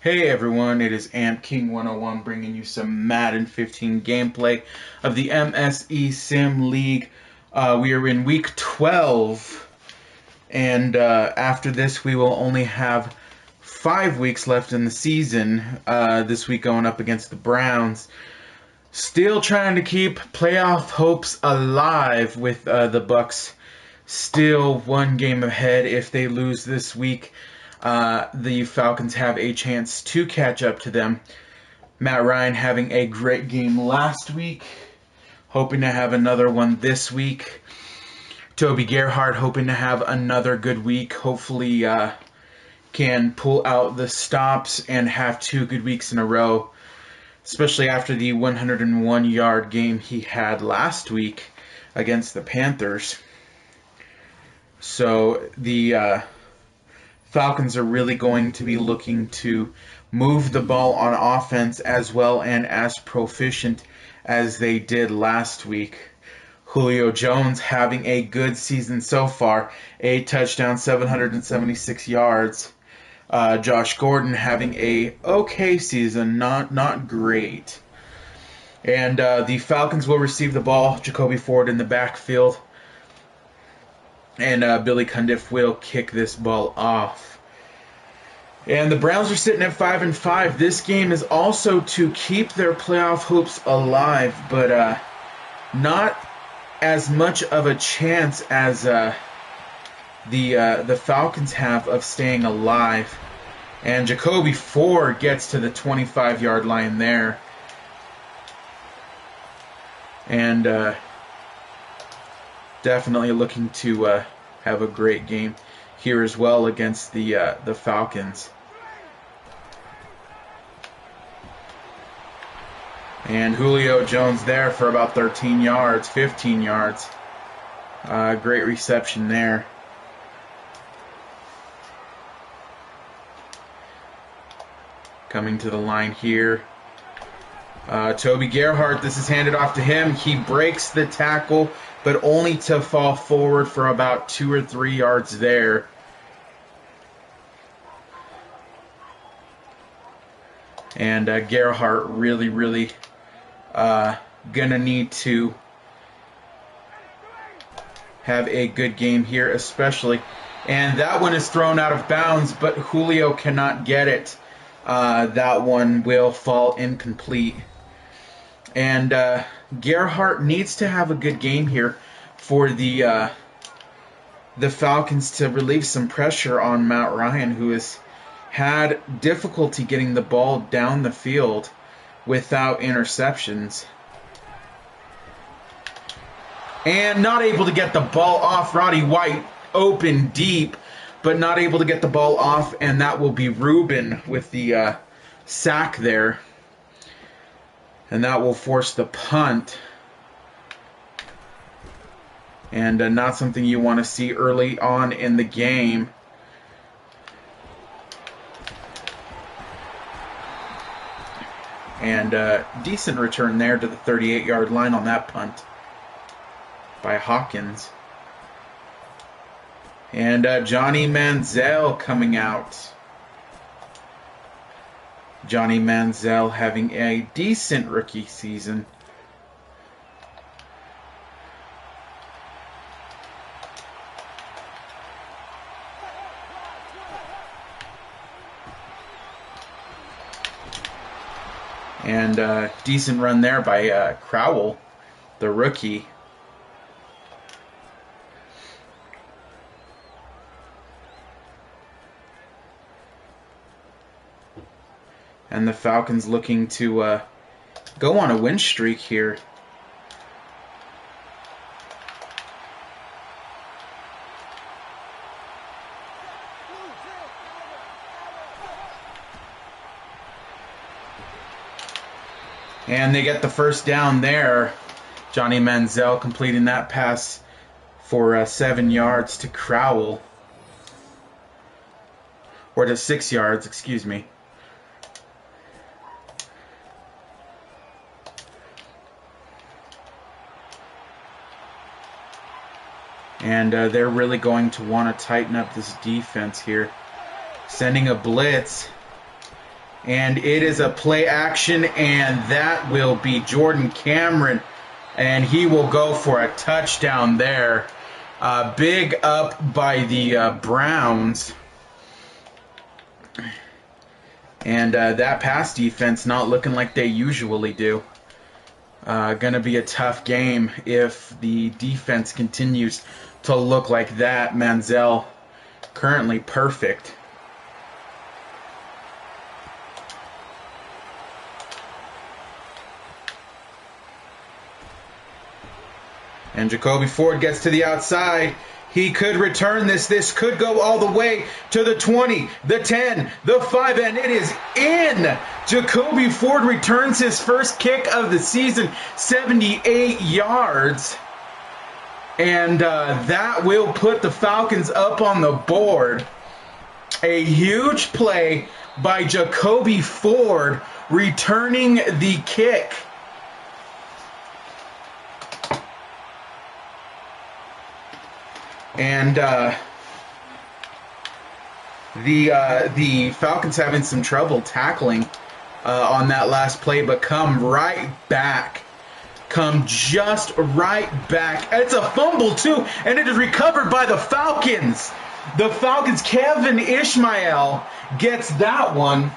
Hey everyone, it is Amp King 101 bringing you some Madden 15 gameplay of the MSE Sim League. We are in week 12, and after this we will only have 5 weeks left in the season. This week going up against the Browns. Still trying to keep playoff hopes alive with the Bucks. Still one game ahead. If they lose this week, the Falcons have a chance to catch up to them. Matt Ryan having a great game last week, hoping to have another one this week. Toby Gerhardt hoping to have another good week. Hopefully can pull out the stops and have 2 good weeks in a row, especially after the 101-yard game he had last week against the Panthers. So the Falcons are really going to be looking to move the ball on offense as well and as proficient as they did last week. Julio Jones having a good season so far, 8 touchdowns, 776 yards. Josh Gordon having a okay season, not great. And the Falcons will receive the ball. Jacoby Ford in the backfield. And Billy Cundiff will kick this ball off. And the Browns are sitting at 5-5. This game is also to keep their playoff hopes alive, but not as much of a chance as the Falcons have of staying alive. And Jacoby Ford gets to the 25-yard line there. And definitely looking to have a great game here as well against the Falcons. And Julio Jones there for about 13 yards, 15 yards. Great reception there. Coming to the line here. Toby Gerhardt, this is handed off to him. He breaks the tackle, but only to fall forward for about 2 or 3 yards there. And Gerhardt really gonna need to have a good game here, especially. And that one is thrown out of bounds, but Julio cannot get it. That one will fall incomplete. And Gerhardt needs to have a good game here for the Falcons to relieve some pressure on Matt Ryan, who has had difficulty getting the ball down the field without interceptions. And not able to get the ball off. Roddy White open deep, but not able to get the ball off, and that will be Rubin with the sack there. And that will force the punt. And not something you want to see early on in the game. And decent return there to the 38-yard line on that punt by Hawkins. And Johnny Manziel coming out. Johnny Manziel having a decent rookie season. And decent run there by Crowell, the rookie. And the Falcons looking to go on a win streak here. And they get the first down there. Johnny Manziel completing that pass for 7 yards to Crowell. Or to 6 yards, excuse me. And they're really going to want to tighten up this defense here. Sending a blitz. And it is a play action, and that will be Jordan Cameron. And he will go for a touchdown there. Big up by the Browns. And that pass defense not looking like they usually do. Going to be a tough game if the defense continues to look like that. Manziel currently perfect. And Jacoby Ford gets to the outside. He could return this. This could go all the way to the 20, the 10, the 5, and it is in. Jacoby Ford returns his first kick of the season, 78 yards. And that will put the Falcons up on the board. A huge play by Jacoby Ford returning the kick. And the Falcons having some trouble tackling on that last play, but come right back. Come just right back. It's a fumble, too, and it is recovered by the Falcons. The Falcons, Kevin Ishmael gets that one.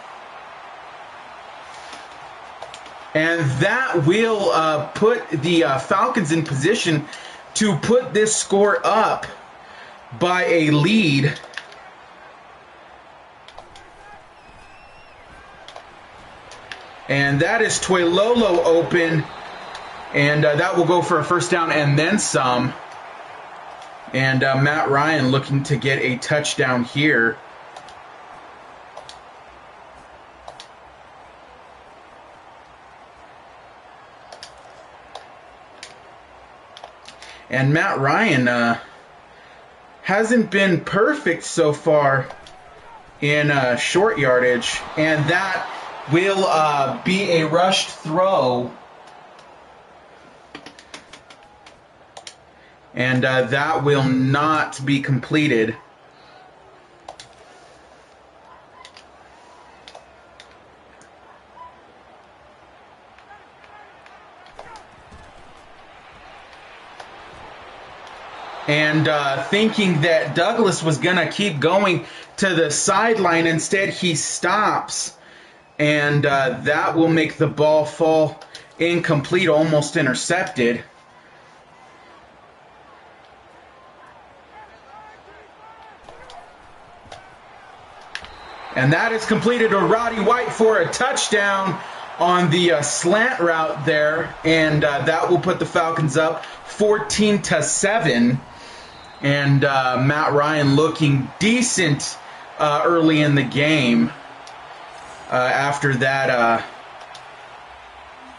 And that will put the Falcons in position to put this score up by a lead. And that is Tuilolo open. And that will go for a first down and then some. And Matt Ryan looking to get a touchdown here. And Matt Ryan hasn't been perfect so far in short yardage. And that will be a rushed throw. And that will not be completed. And thinking that Douglas was going to keep going to the sideline, instead he stops. And that will make the ball fall incomplete, almost intercepted. And that is completed to Roddy White for a touchdown on the slant route there. And that will put the Falcons up 14-7. And Matt Ryan looking decent early in the game after that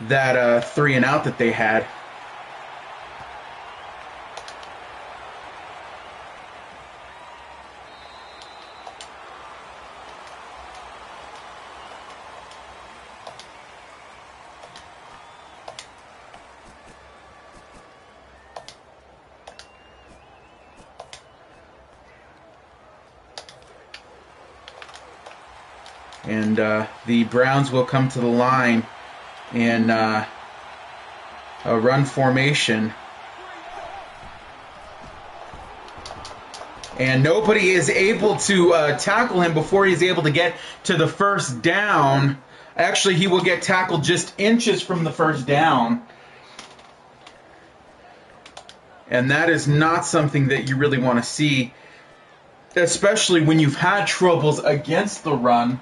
that 3 and out that they had. And the Browns will come to the line in a run formation. And nobody is able to tackle him before he's able to get to the first down. Actually, he will get tackled just inches from the first down. And that is not something that you really want to see, especially when you've had troubles against the run.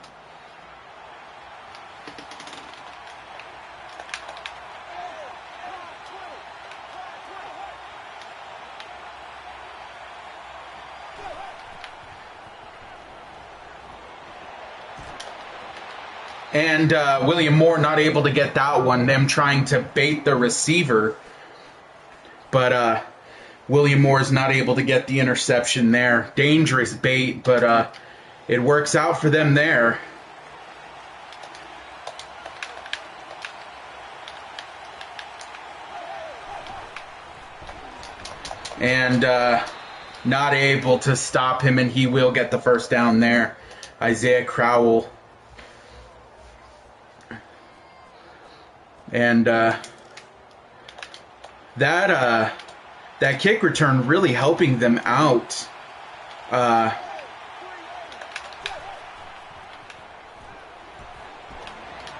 And William Moore not able to get that one, them trying to bait the receiver. But William Moore is not able to get the interception there. Dangerous bait, but it works out for them there. And not able to stop him, and he will get the first down there. Isaiah Crowell And that kick return really helping them out.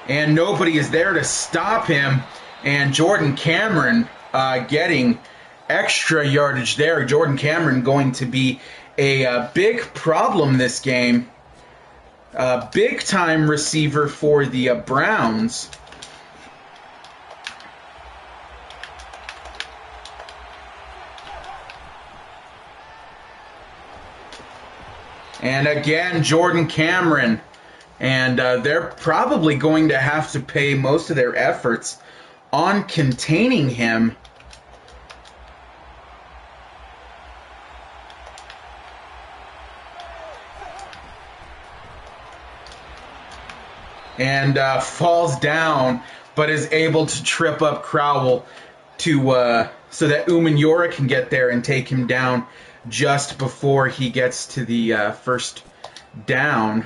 And nobody is there to stop him. And Jordan Cameron getting extra yardage there. Jordan Cameron going to be a big problem this game. Big time receiver for the Browns. And again, Jordan Cameron. And they're probably going to have to pay most of their efforts on containing him. And falls down, but is able to trip up Crowell to so that Umanyora can get there and take him down just before he gets to the first down.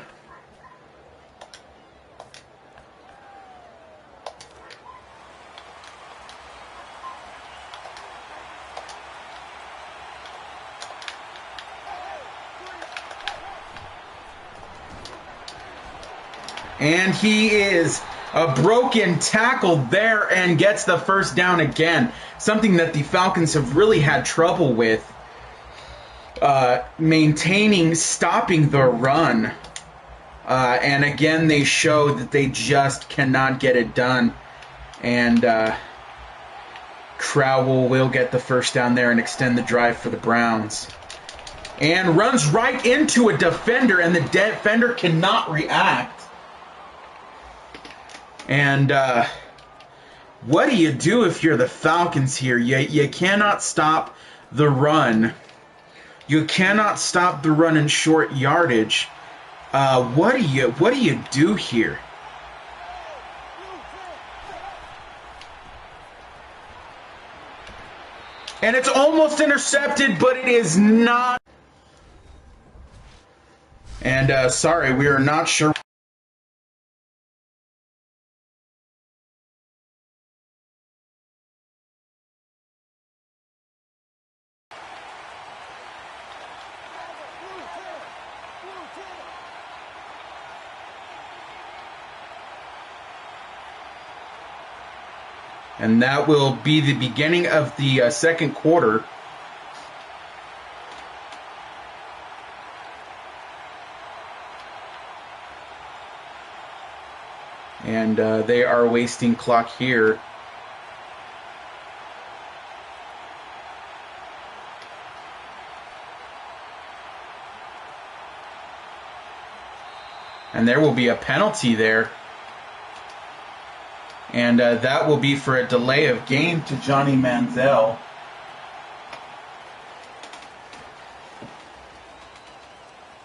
And he is a broken tackle there and gets the first down again. Something that the Falcons have really had trouble with. Stopping the run. And again, they show that they just cannot get it done. And Crowell will get the first down there and extend the drive for the Browns. And runs right into a defender, and the defender cannot react. And what do you do if you're the Falcons here? You cannot stop the run. You cannot stop the run in short yardage. What do you do here? And it's almost intercepted, but it is not. And sorry, we are not sure. And that will be the beginning of the second quarter. And they are wasting clock here. And there will be a penalty there. And that will be for a delay of game to Johnny Manziel.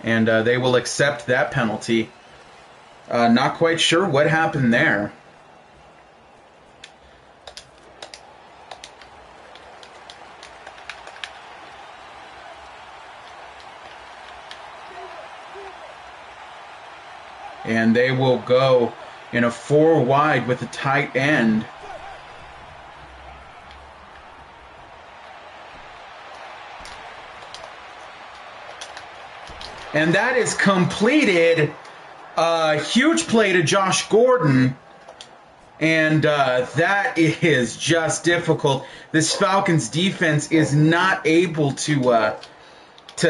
And they will accept that penalty. Not quite sure what happened there. And they will go in a 4 wide with a tight end. And that is completed. A huge play to Josh Gordon. And that is just difficult. This Falcons defense is not able to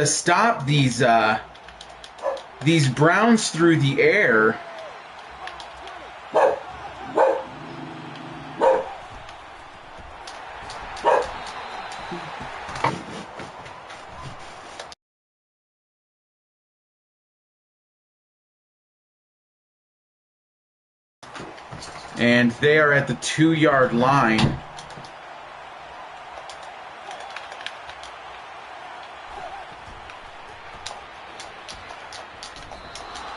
stop these Browns through the air. And they are at the 2-yard line.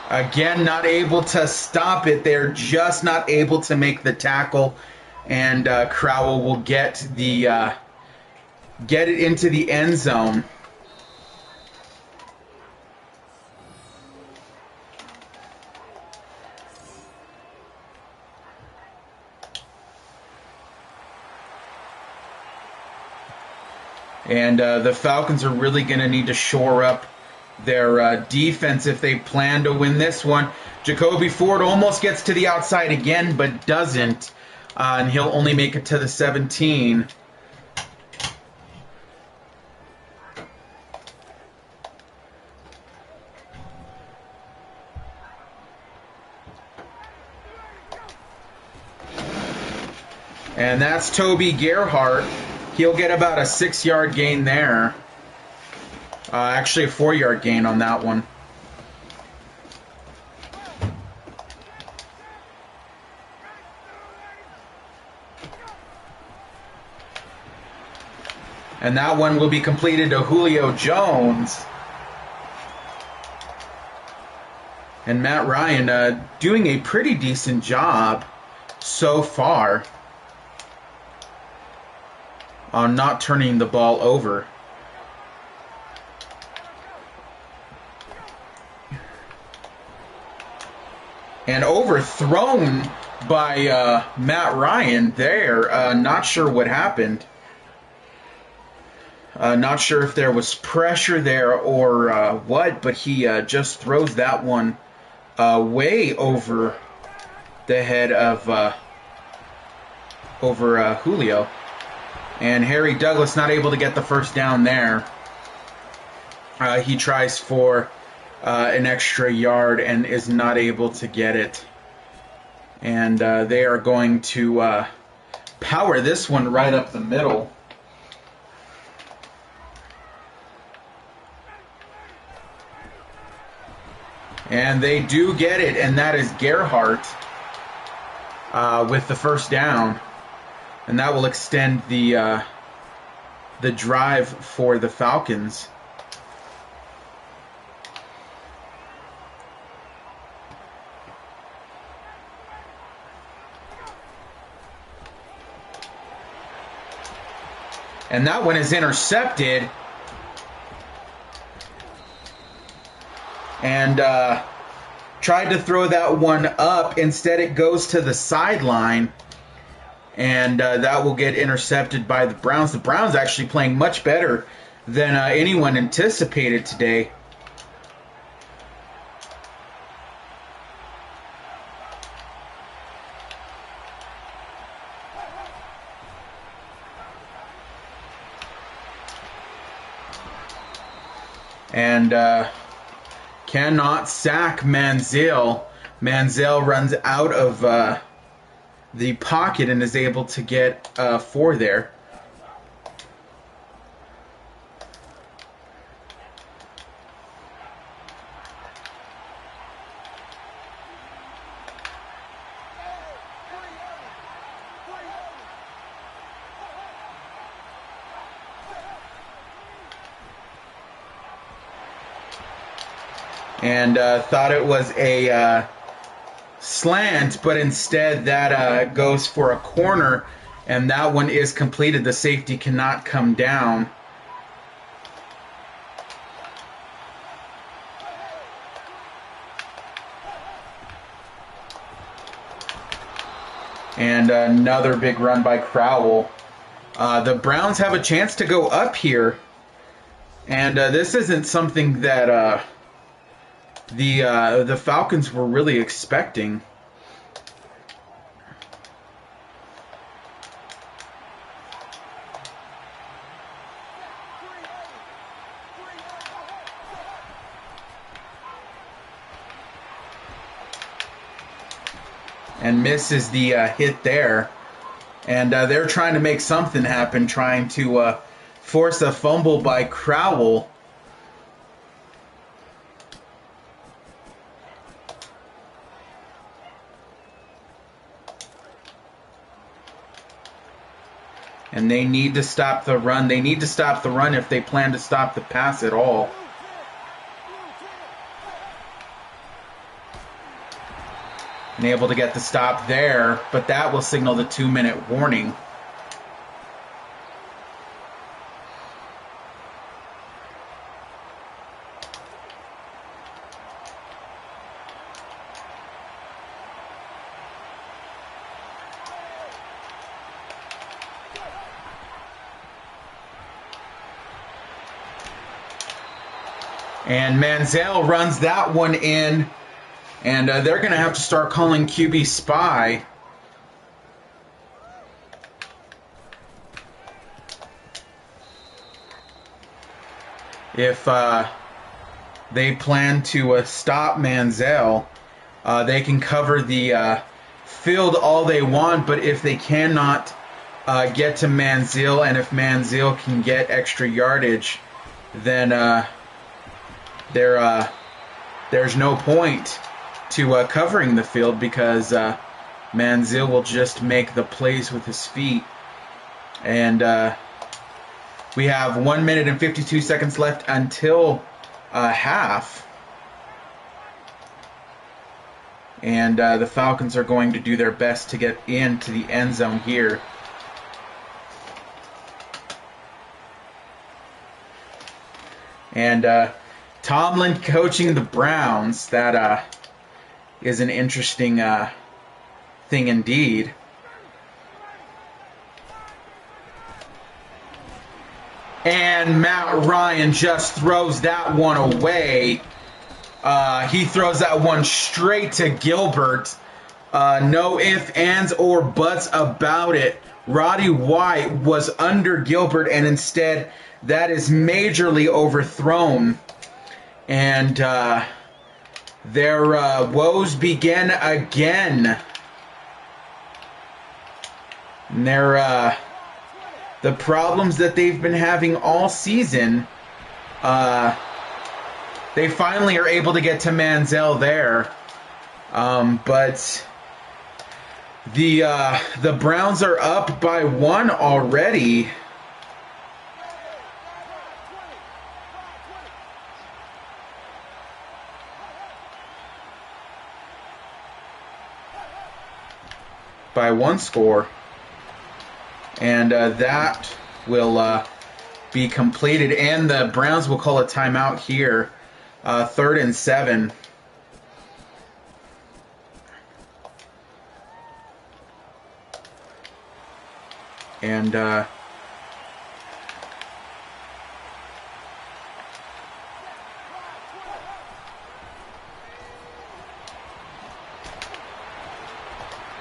Again, not able to stop it. They're just not able to make the tackle. And Crowell will get it into the end zone. And the Falcons are really going to need to shore up their defense if they plan to win this one. Jacoby Ford almost gets to the outside again, but doesn't. And he'll only make it to the 17. And that's Toby Gerhardt. He'll get about a 6-yard gain there. Actually, a 4-yard gain on that one. And that one will be completed to Julio Jones. And Matt Ryan doing a pretty decent job so far on not turning the ball over. And overthrown by Matt Ryan there. Not sure what happened. Not sure if there was pressure there or what, but he just throws that one way over the head of Julio. And Harry Douglas not able to get the first down there. He tries for an extra yard and is not able to get it. And they are going to power this one right up the middle. And they do get it, and that is Gerhardt with the first down. And that will extend the drive for the Falcons. And that one is intercepted. And tried to throw that one up. Instead, it goes to the sideline. And that will get intercepted by the Browns. The Browns actually playing much better than anyone anticipated today. And cannot sack Manziel. Manziel runs out of the pocket and is able to get 4 there. And thought it was a slant, but instead that goes for a corner, and that one is completed. The safety cannot come down. And another big run by Crowell. The Browns have a chance to go up here, and this isn't something that the Falcons were really expecting. And misses the hit there. And they're trying to make something happen, trying to force a fumble by Crowell. And they need to stop the run. They need to stop the run if they plan to stop the pass at all. And able to get the stop there, but that will signal the 2-minute warning. And Manziel runs that one in. And they're going to have to start calling QB spy. If they plan to stop Manziel, they can cover the field all they want, but if they cannot get to Manziel, and if Manziel can get extra yardage, then there's no point to covering the field, because Manziel will just make the plays with his feet. And we have 1 minute and 52 seconds left until half. And the Falcons are going to do their best to get into the end zone here. And Tomlin coaching the Browns. That is an interesting thing indeed. And Matt Ryan just throws that one away. He throws that one straight to Gilbert. No ifs, ands, or buts about it. Roddy White was under Gilbert, and instead that is majorly overthrown. And their woes begin again. And the problems that they've been having all season, they finally are able to get to Manziel there. But the Browns are up by 1 already. By 1 score. And that will be completed. And the Browns will call a timeout here. 3rd and 7. And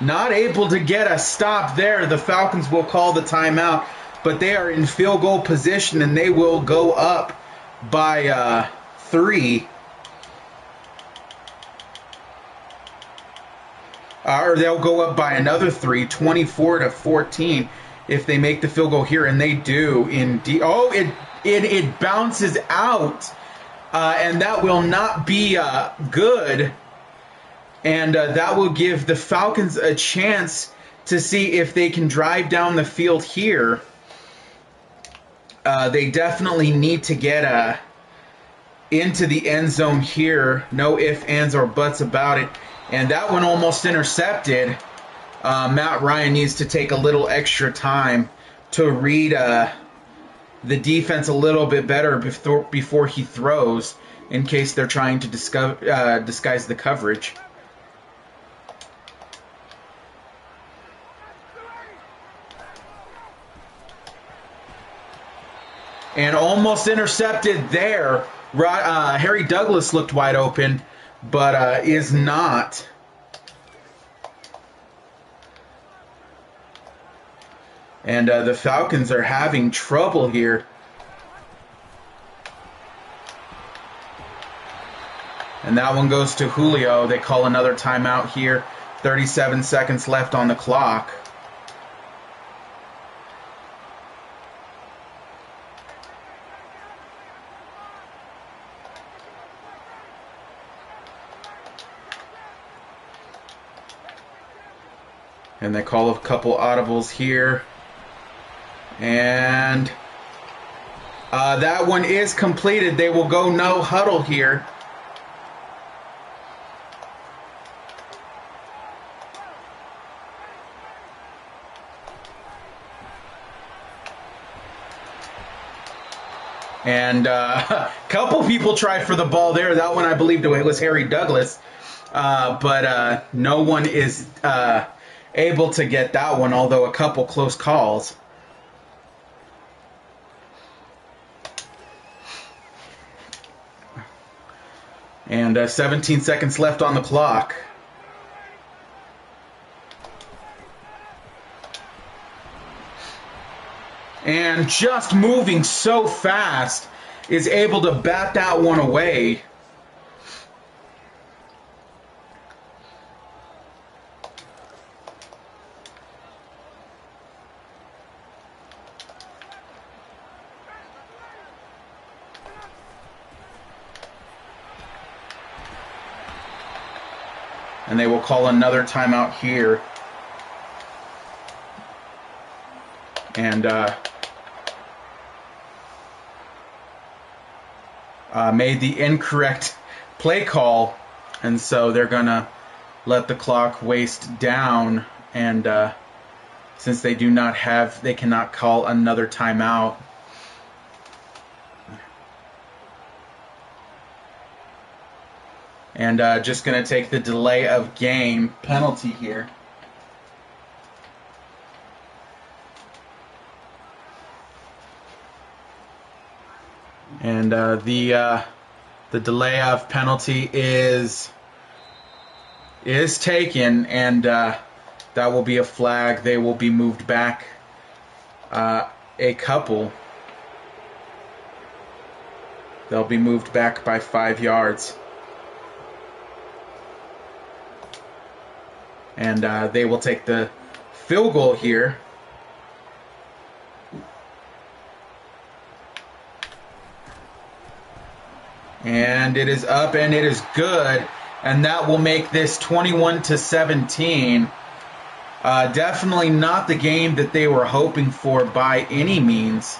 not able to get a stop there. The Falcons will call the timeout, but they are in field goal position, and they will go up by 3. Or they'll go up by another 3, 24-14, if they make the field goal here, and they do indeed. Oh, it bounces out, and that will not be good. And that will give the Falcons a chance to see if they can drive down the field here. They definitely need to get into the end zone here. No ifs, ands, or buts about it. And that one almost intercepted. Matt Ryan needs to take a little extra time to read the defense a little bit better before he throws, in case they're trying to disguise the coverage. And almost intercepted there. Harry Douglas looked wide open, but is not. And the Falcons are having trouble here. And that one goes to Julio. They call another timeout here. 37 seconds left on the clock. And they call a couple audibles here. And that one is completed. They will go no huddle here. And a couple people tried for the ball there. That one, I believe, it was Harry Douglas. But no one is able to get that one, although a couple close calls. And 17 seconds left on the clock. And just moving so fast is able to bat that one away. And they will call another timeout here. And made the incorrect play call, and so they're gonna let the clock waste down, and since they cannot call another timeout. And just gonna take the delay of game penalty here. And the delay of penalty is taken, and that will be a flag. They will be moved back a couple. They'll be moved back by 5 yards. And they will take the field goal here. And it is up, and it is good, and that will make this 21-17. Definitely not the game that they were hoping for by any means.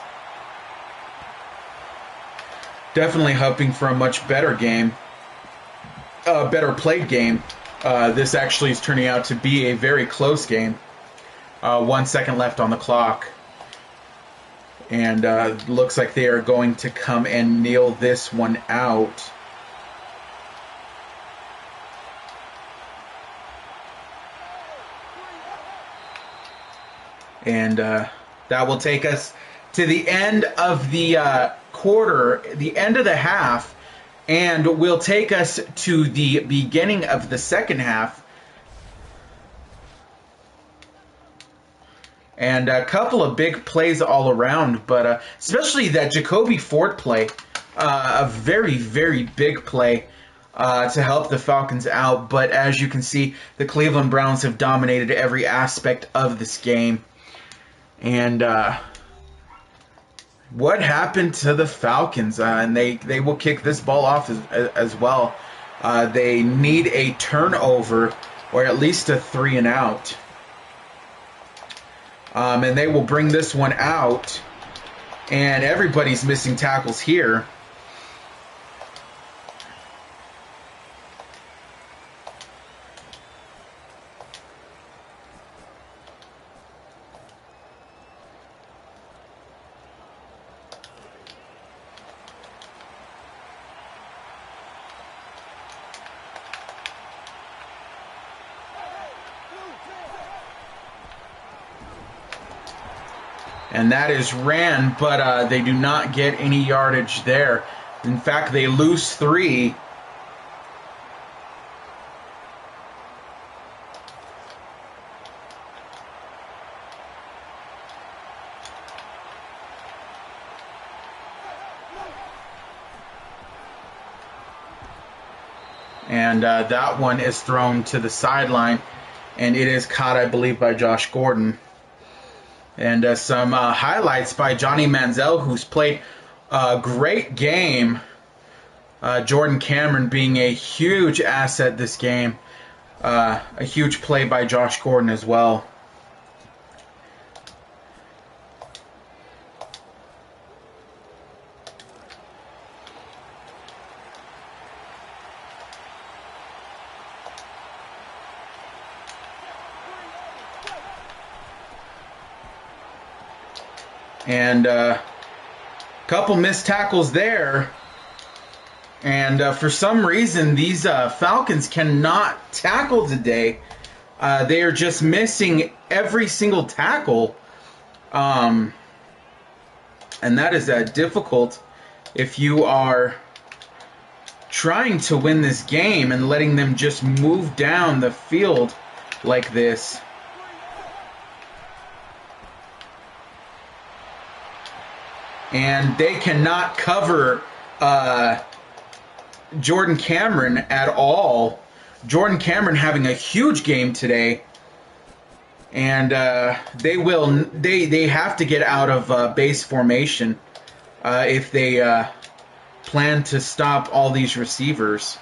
Definitely hoping for a much better game, a better played game. This actually is turning out to be a very close game. 1 second left on the clock. And looks like they are going to come and kneel this one out. And that will take us to the end of the quarter, the end of the half, and will take us to the beginning of the second half. And a couple of big plays all around, but especially that Jacoby Ford play, a very, very big play to help the Falcons out. But as you can see, the Cleveland Browns have dominated every aspect of this game. And what happened to the Falcons? And they will kick this ball off as well. They need a turnover or at least a 3-and-out. And they will bring this one out. And everybody's missing tackles here. And that is ran, but they do not get any yardage there. In fact, they lose 3. And that one is thrown to the sideline, and it is caught, I believe, by Josh Gordon. And some highlights by Johnny Manziel, who's played a great game. Jordan Cameron being a huge asset this game. A huge play by Josh Gordon as well. And a couple missed tackles there. And for some reason, these Falcons cannot tackle today. They are just missing every single tackle. And that is difficult if you are trying to win this game and letting them just move down the field like this. And they cannot cover Jordan Cameron at all. Jordan Cameron having a huge game today. And they have to get out of base formation if they plan to stop all these receivers.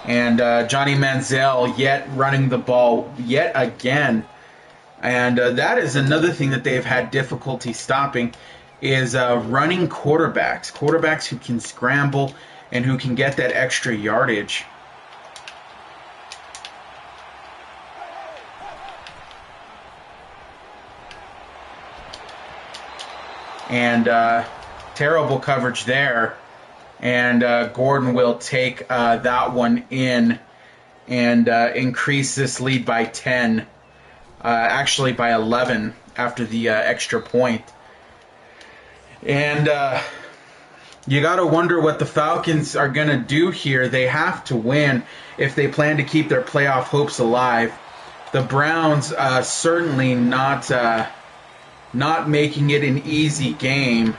And Johnny Manziel yet running the ball yet again. And that is another thing that they've had difficulty stopping is running quarterbacks. Quarterbacks who can scramble and who can get that extra yardage. And terrible coverage there. And Gordon will take that one in and increase this lead by 10. Actually by 11 after the extra point. And you got to wonder what the Falcons are going to do here. They have to win if they plan to keep their playoff hopes alive. The Browns certainly not making it an easy game.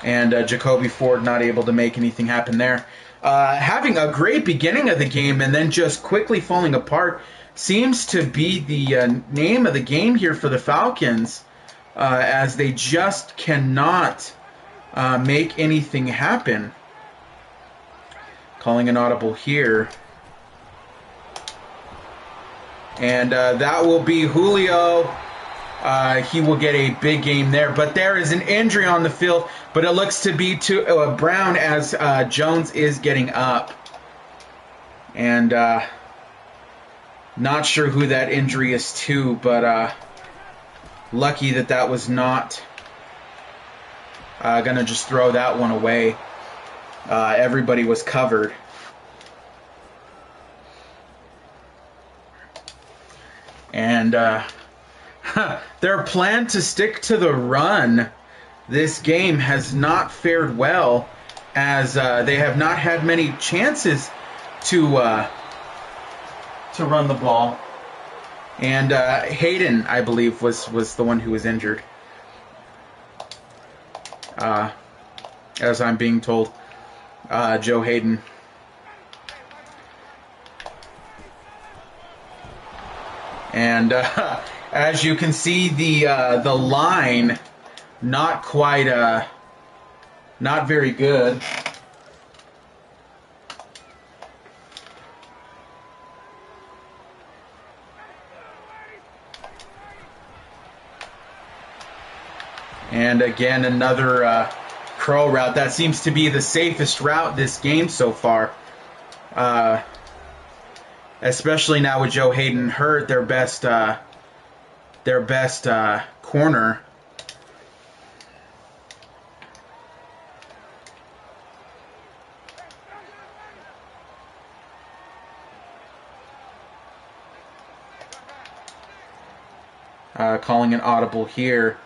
And Jacoby Ford not able to make anything happen there. Having a great beginning of the game and then just quickly falling apart seems to be the name of the game here for the Falcons, as they just cannot make anything happen. Calling an audible here. And that will be Julio. He will get a big game there. But there is an injury on the field. But it looks to be to Brown as Jones is getting up. And not sure who that injury is to. But lucky that that was not going to just throw that one away. Everybody was covered. And their plan to stick to the run this game has not fared well, as they have not had many chances to run the ball. And Hayden, I believe, was the one who was injured, as I'm being told. Joe Hayden. And as you can see, the line not quite not very good. And again, another curl route. That seems to be the safest route this game so far. Especially now with Joe Hayden hurt, their best corner. Calling an audible here.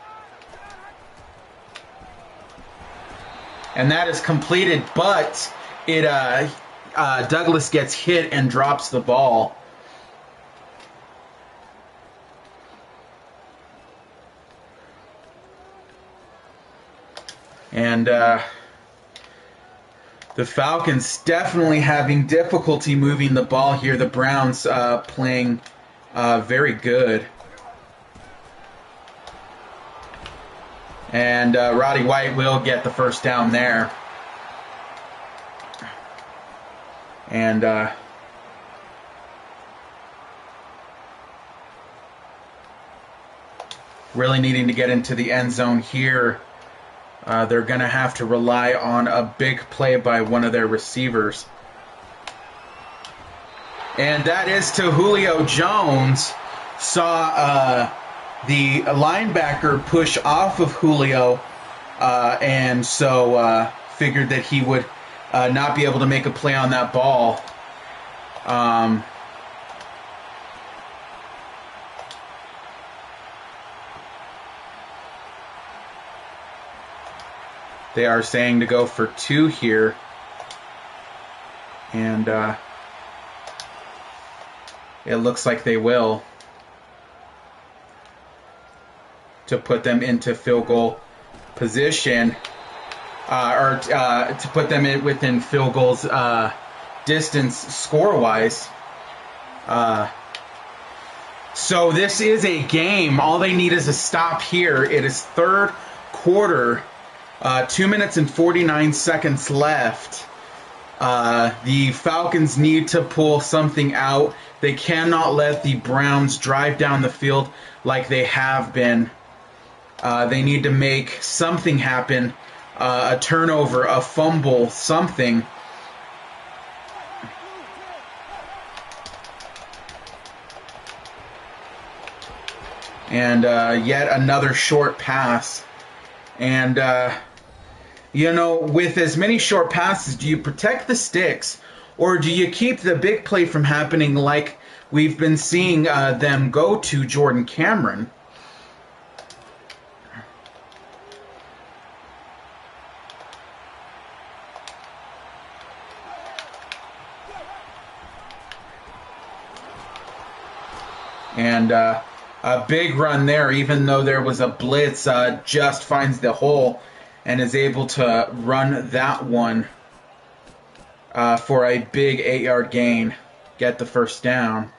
And that is completed, but it Douglas gets hit and drops the ball. And the Falcons definitely having difficulty moving the ball here. The Browns playing very good. And Roddy White will get the first down there. And really needing to get into the end zone here. They're going to have to rely on a big play by one of their receivers. And that is to Julio Jones. Saw the linebacker push off of Julio, and so figured that he would not be able to make a play on that ball. They are saying to go for 2 here. And it looks like they will, to put them into field goal position, or to put them within field goals distance score-wise. So this is a game. All they need is a stop here. It is third quarter, 2 minutes and 49 seconds left. The Falcons need to pull something out. They cannot let the Browns drive down the field like they have been. They need to make something happen, a turnover, a fumble, something. And yet another short pass. And, you know, with as many short passes, do you protect the sticks, or do you keep the big play from happening like we've been seeing them go to Jordan Cameron? And a big run there, even though there was a blitz, just finds the hole and is able to run that one for a big 8-yard gain, get the first down.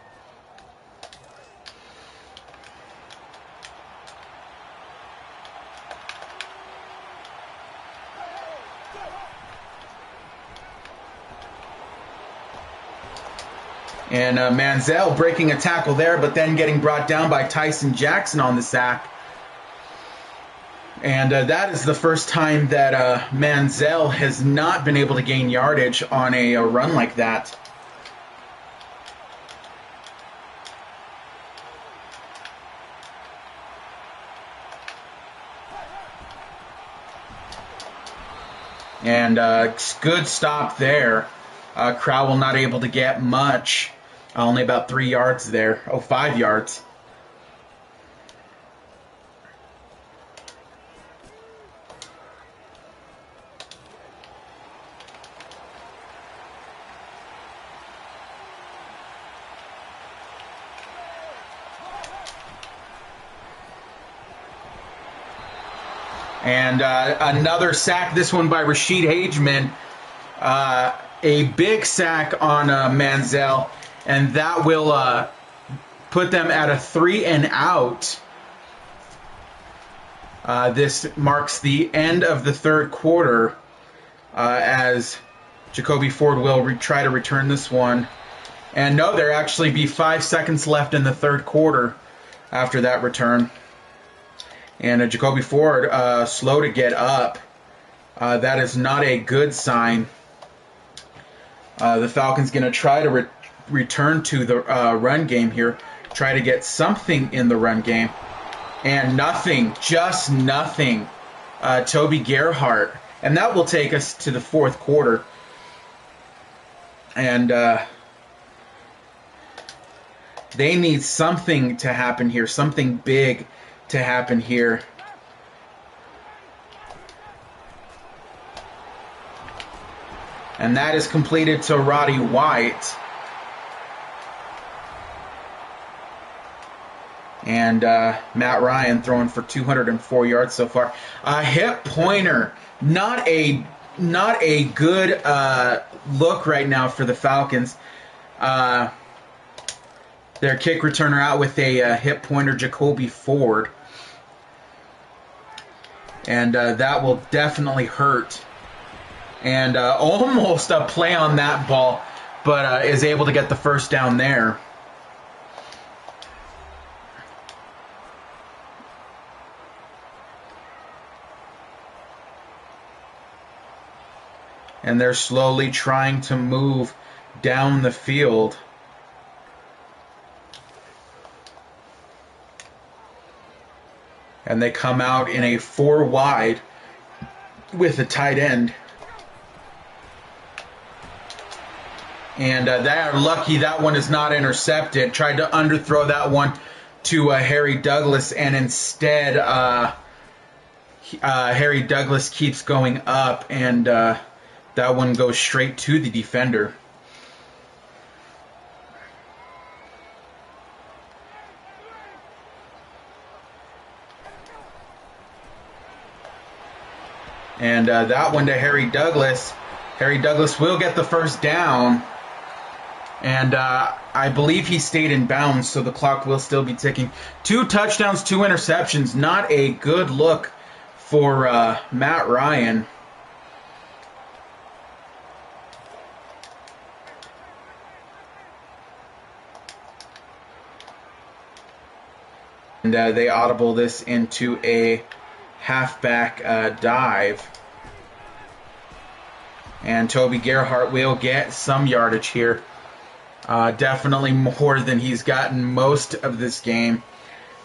And Manziel breaking a tackle there, but then getting brought down by Tyson Jackson on the sack. And that is the first time that Manziel has not been able to gain yardage on a run like that. And good stop there. Crowell not able to get much. Only about 3 yards there. Oh, 5 yards. And another sack, this one by Rashid Hageman. A big sack on Manziel, and that will put them at a 3 and out. This marks the end of the third quarter, as Jacoby Ford will try to return this one. And no, there actually be 5 seconds left in the third quarter after that return. And Jacoby Ford slow to get up. That is not a good sign. The Falcons going to try to return to the run game here. Try to get something in the run game. And nothing. Just nothing. Toby Gerhart. And that will take us to the fourth quarter. And they need something to happen here. Something big to happen here. And that is completed to Roddy White. And Matt Ryan throwing for 204 yards so far. A hip pointer. Not a good look right now for the Falcons. Their kick returner out with a hip pointer, Jacoby Ford. And that will definitely hurt. And almost a play on that ball, but is able to get the first down there. And they're slowly trying to move down the field. And they come out in a 4 wide with a tight end. And they are lucky that one is not intercepted. Tried to underthrow that one to Harry Douglas, and instead Harry Douglas keeps going up, and that one goes straight to the defender. And that one to Harry Douglas. Harry Douglas will get the first down. And I believe he stayed in bounds, so the clock will still be ticking. 2 touchdowns, 2 interceptions. Not a good look for Matt Ryan. And they audible this into a halfback dive. And Toby Gerhart will get some yardage here. Definitely more than he's gotten most of this game.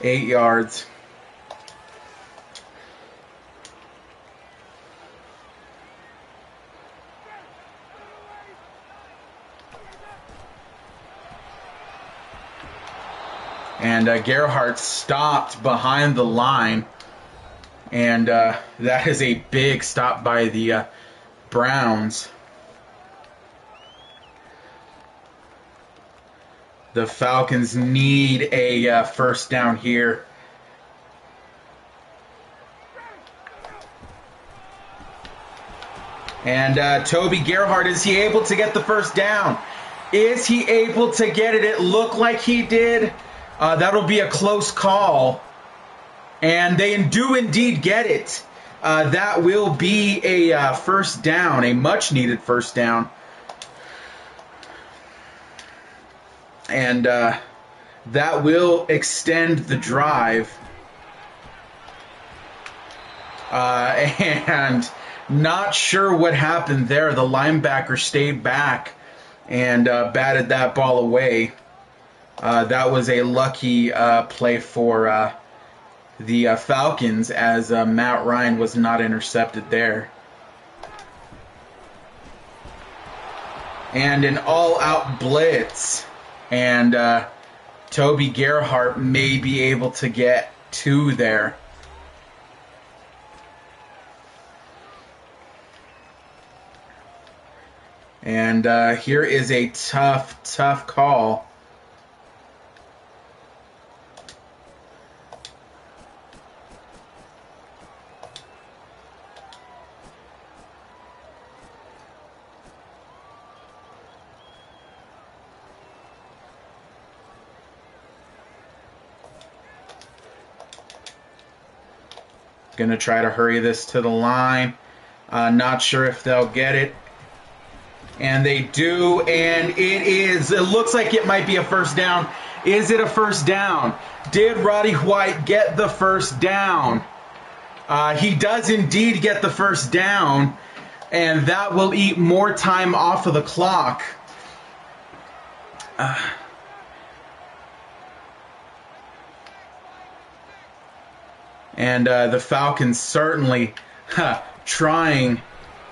8 yards. And Gerhart stopped behind the line. And that is a big stop by the Browns. The Falcons need a first down here. And Toby Gerhart, is he able to get the first down? Is he able to get it? It looked like he did. That'll be a close call. And they do indeed get it. That will be a first down, a much-needed first down. And that will extend the drive. And not sure what happened there. The linebacker stayed back and batted that ball away. That was a lucky play for the Falcons, as Matt Ryan was not intercepted there. And an all-out blitz. And Toby Gerhart may be able to get 2 there. And here is a tough call. Going to try to hurry this to the line. Not sure if they'll get it. And they do, and it looks like it might be a first down. Is it a first down? Did Roddy White get the first down? He does indeed get the first down, and that will eat more time off of the clock. And the Falcons certainly trying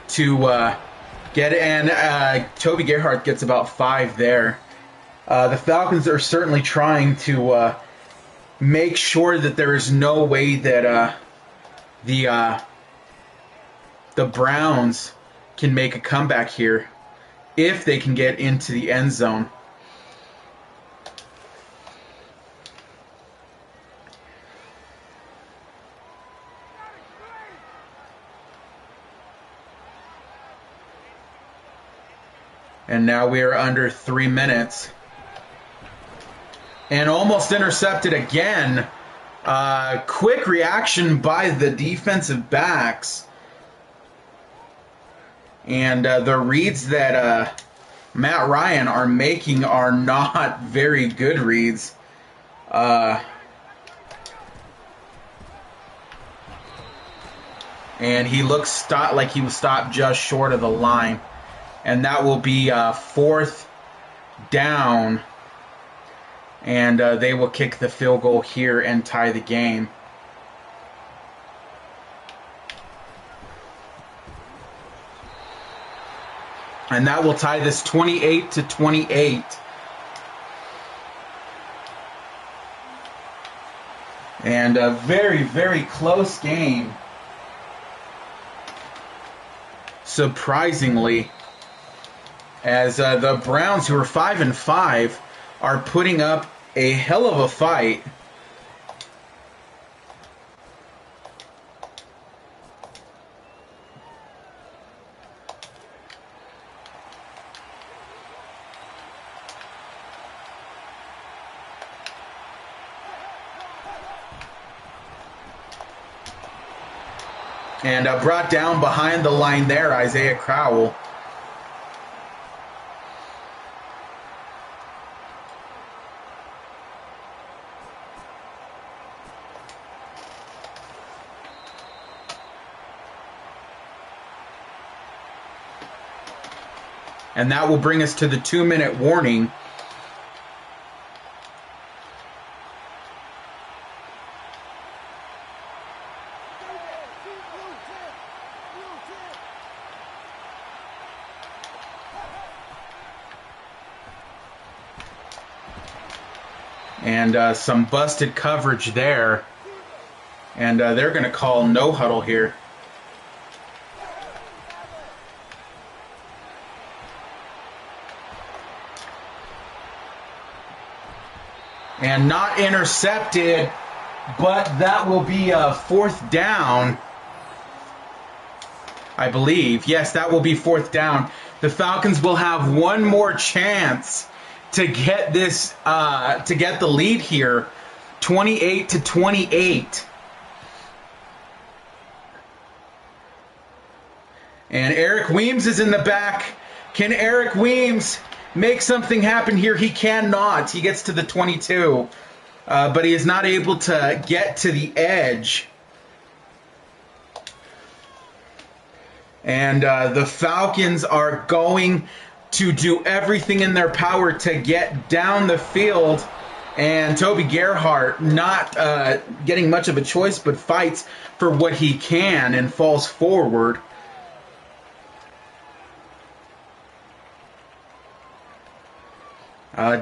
to get it. And Toby Gerhart gets about 5 there. The Falcons are certainly trying to make sure that there is no way that the Browns can make a comeback here if they can get into the end zone. And now we are under 3 minutes. And almost intercepted again. Quick reaction by the defensive backs. And the reads that Matt Ryan are making are not very good reads. And he looks like he was stopped just short of the line. And that will be 4th down. And they will kick the field goal here and tie the game. And that will tie this 28-28. And a very, very close game. surprisingly, as the Browns, who are 5-5, are putting up a hell of a fight. And brought down behind the line there, Isaiah Crowell. And that will bring us to the 2-minute warning. And some busted coverage there. And they're going to call no huddle here. And not intercepted, but that will be a 4th down, I believe. Yes, that will be 4th down. The Falcons will have one more chance to get this, to get the lead here, 28-28. And Eric Weems is in the back. Can Eric Weems make something happen here? He cannot. He gets to the 22, but he is not able to get to the edge. And the Falcons are going to do everything in their power to get down the field. And Toby Gerhart not getting much of a choice, but fights for what he can and falls forward.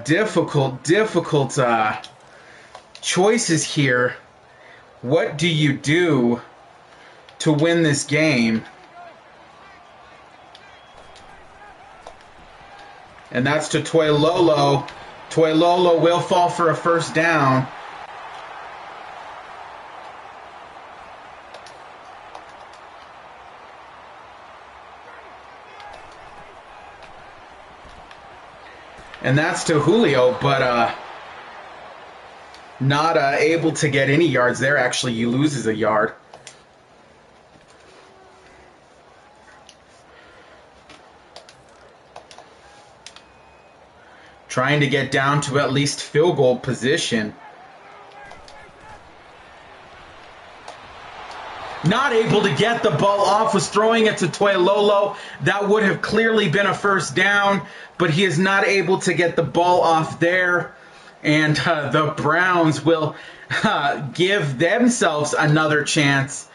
Difficult choices here. What do you do to win this game? And that's to Toilolo. Toilolo will fall for a 1st down. And that's to Julio, but not able to get any yards there. Actually, he loses a yard. Trying to get down to at least field goal position. Not able to get the ball off, was throwing it to Toilolo. That would have clearly been a 1st down, but he is not able to get the ball off there. And the Browns will give themselves another chance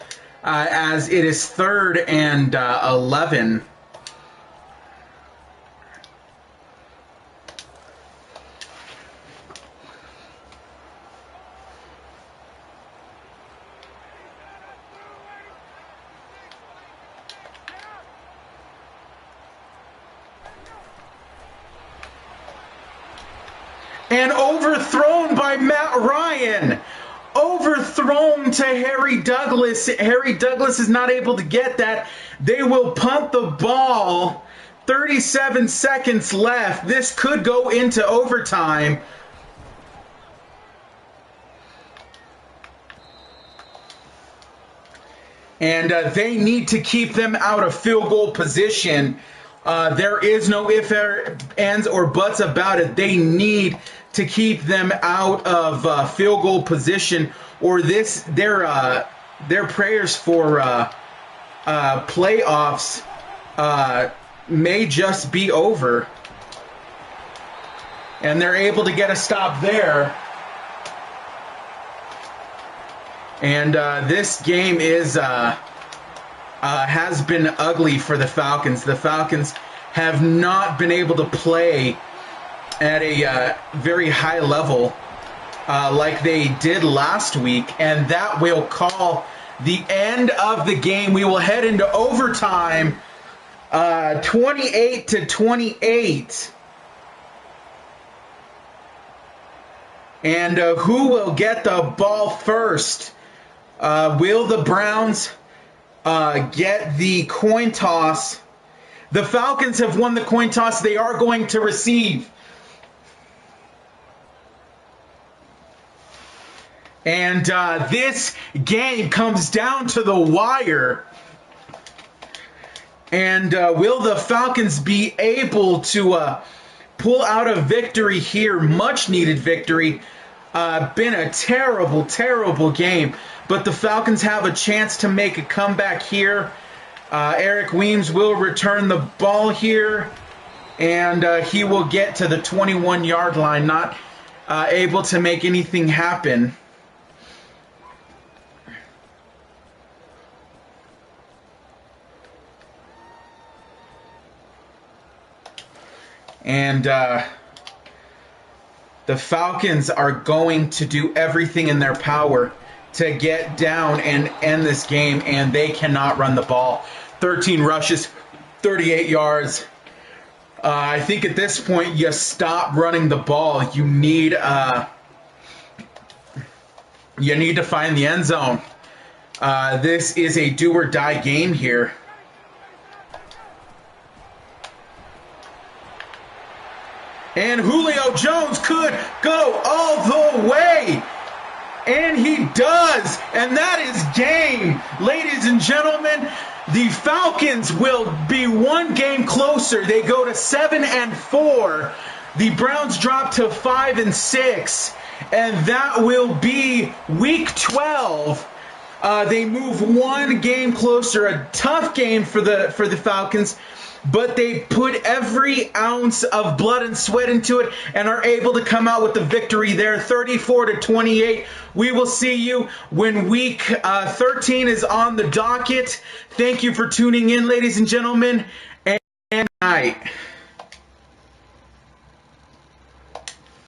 as it is 3rd and 11. And overthrown by Matt Ryan. Overthrown to Harry Douglas. Harry Douglas is not able to get that. They will punt the ball. 37 seconds left. This could go into overtime. And they need to keep them out of field goal position. There is no ifs, ands, or buts about it. They need to keep them out of field goal position, or their prayers for playoffs may just be over. And they're able to get a stop there. And this game has been ugly for the Falcons. The Falcons have not been able to play at a very high level like they did last week, and that will call the end of the game. We will head into overtime 28-28. And who will get the ball first? Will the Browns get the coin toss? The Falcons have won the coin toss. They are going to receive. And this game comes down to the wire. And will the Falcons be able to pull out a victory here? Much needed victory. Been a terrible, terrible game. But the Falcons have a chance to make a comeback here. Eric Weems will return the ball here. And he will get to the 21-yard line. Not able to make anything happen. And the Falcons are going to do everything in their power to get down and end this game, and they cannot run the ball. 13 rushes, 38 yards. I think at this point you stop running the ball. You need to find the end zone. This is a do or die game here. And Julio Jones could go all the way. And he does. And that is game. Ladies and gentlemen, the Falcons will be one game closer. They go to 7-4. The Browns drop to 5-6. And that will be week 12. They move one game closer. A tough game for the Falcons. But they put every ounce of blood and sweat into it and are able to come out with the victory there, 34-28. We will see you when week 13 is on the docket. Thank you for tuning in, ladies and gentlemen, and good night.